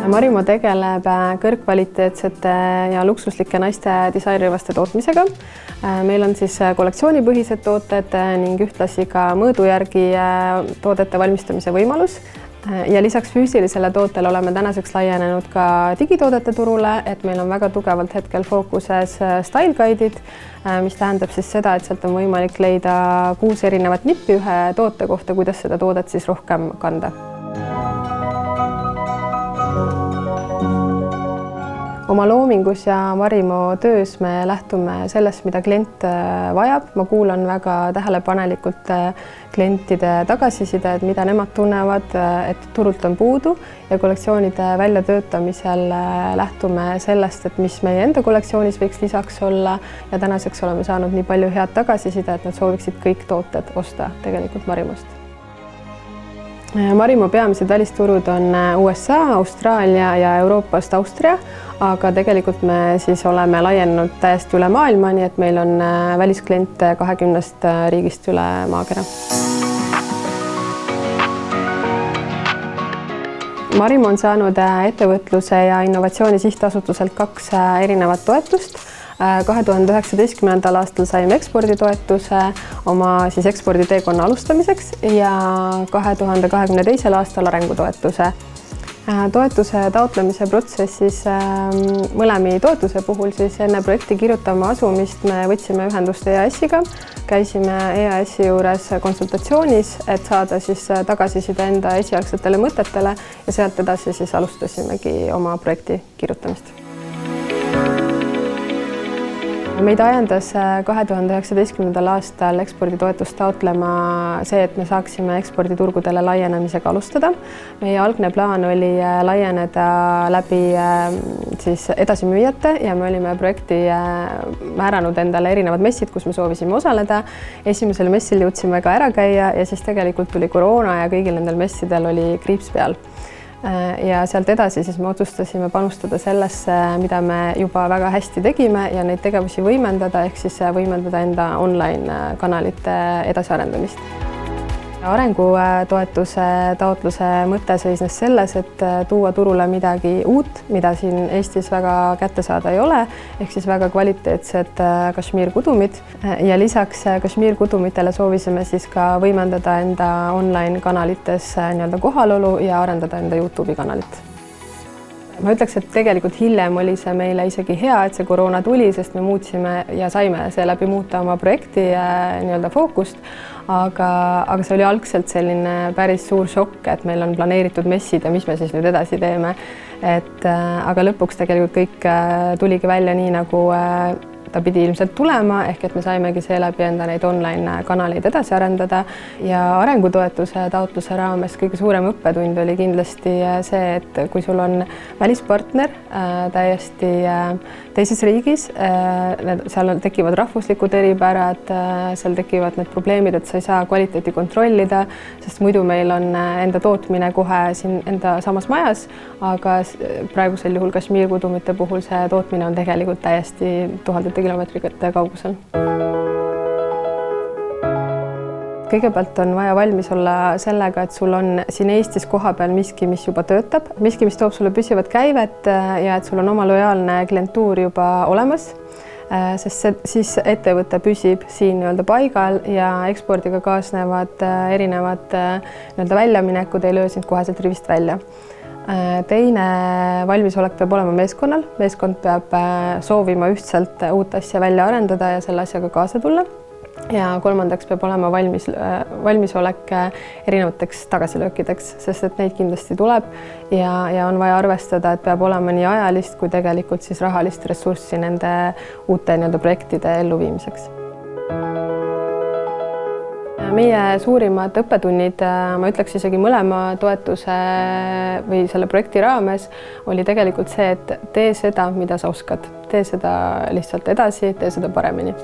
Marimo tegeleb kõrgkvaliteetsete ja luksuslike naiste disainerivaste tootmisega. Meil on siis kollektsioonipõhised tooted ning ühtlasi ka mõõdu järgi toodete valmistamise võimalus. Ja lisaks füüsilisele tootele oleme tänaseks laienenud ka digitoodete turule, et meil on väga tugevalt hetkel fookuses style guide'id, mis tähendab siis seda, et sealt on võimalik leida 6 erinevat nippi ühe toote kohta, kuidas seda toodet siis rohkem kanda. Oma loomingus ja Marimo töös me lähtume sellest, mida klient vajab. Ma kuulan väga tähelepanelikult klientide tagasisidet, mida nemad tunnevad, et turult on puudu ja kollektsioonide väljatöötamisel lähtume sellest, et mis meie enda kollektsioonis võiks lisaks olla ja tänaseks oleme saanud nii palju head tagasisidet, et nad sooviksid kõik tooted osta tegelikult Marimost. Marimo peamised välisturud on USA, Austraalia ja Euroopast Austria, aga tegelikult me siis oleme laienenud täiesti üle maailma, nii et meil on väliskliente 20 riigist üle maakera. Marimo on saanud ettevõtluse ja innovatsiooni sihtasutuselt 2 erinevat toetust. 2019. aastal saime eksporditoetuse oma siis eksporditeekonna alustamiseks ja 2022. aastal arengutoetuse. Toetuse taotlemise protsessis mõlemi toetuse puhul siis enne projekti kirjutama asumist me võtsime ühendust EAS-iga, käisime EAS-i juures konsultatsioonis, et saada siis tagasiside enda esialgsetele mõtetele ja sealt edasi siis alustasimegi oma projekti kirjutamist. Meid ajendas 2019. aastal eksporditoetust taotlema see, et me saaksime eksporditurgudele laienemisega alustada. Meie algne plaan oli laieneda läbi siis edasimüüjate ja me olime projekti määranud endale erinevad messid, kus me soovisime osaleda. Esimesel messil jõudsime ka ära käia ja siis tegelikult tuli koroona ja kõigil nendel messidel oli kriips peal. Ja sealt edasi siis me otsustasime panustada sellesse, mida me juba väga hästi tegime ja neid tegevusi võimendada, ehk siis võimendada enda online kanalite edasiarendamist. Arengutoetuse taotluse mõte seisnes selles, et tuua turule midagi uut, mida siin Eestis väga kätte saada ei ole, ehk siis väga kvaliteetsed kašmiirkudumid ja lisaks kašmiirkudumitele soovisime siis ka võimendada enda online kanalites kohalolu ja arendada enda YouTube'i kanalit. Ma ütleks, et tegelikult hiljem oli see meile isegi hea, et see koroona tuli, sest me muutsime ja saime seeläbi muuta oma projekti fookust, aga see oli algselt selline päris suur šokk, et meil on planeeritud messid ja mis me siis nüüd edasi teeme. Aga lõpuks tegelikult kõik tuligi välja nii, nagu ta pidi ilmselt tulema, ehk et me saimegi seeläbi enda neid online kanaleid edasi arendada ja arengutoetuse taotluse raames kõige suurem õppetund oli kindlasti see, et kui sul on välispartner täiesti teises riigis, seal tekivad rahvuslikud eripärad, seal tekivad need probleemid, et sa ei saa kvaliteeti kontrollida, sest muidu meil on enda tootmine kohe siin enda samas majas, aga praegusel juhul kašmiirkudumite puhul see tootmine on tegelikult täiesti 1000 kilomeetrite kaugusel. Kõigepealt on vaja valmis olla sellega, et sul on siin Eestis kohapeal miski, mis juba töötab, miski, mis toob sulle püsivat käivet ja et sul on oma lojaalne klientuur juba olemas, sest siis ettevõte püsib siin paigal ja ekspordiga kaasnevad erinevad väljaminekud ei löö sind koheselt rivist välja. Teine valmisolek peab olema meeskonnal. Meeskond peab soovima ühtselt uut asja välja arendada ja selle asjaga kaasa tulla. Ja kolmandaks peab olema valmisolek erinevateks tagasilöökideks, sest et neid kindlasti tuleb ja on vaja arvestada, et peab olema nii ajalist kui tegelikult siis rahalist ressurssi nende uute projektide elluviimiseks. Meie suurimad õppetunnid, ma ütleks isegi mõlema toetuse või selle projekti raames, oli tegelikult see, et tee seda, mida sa oskad. Tee seda lihtsalt edasi, tee seda paremini.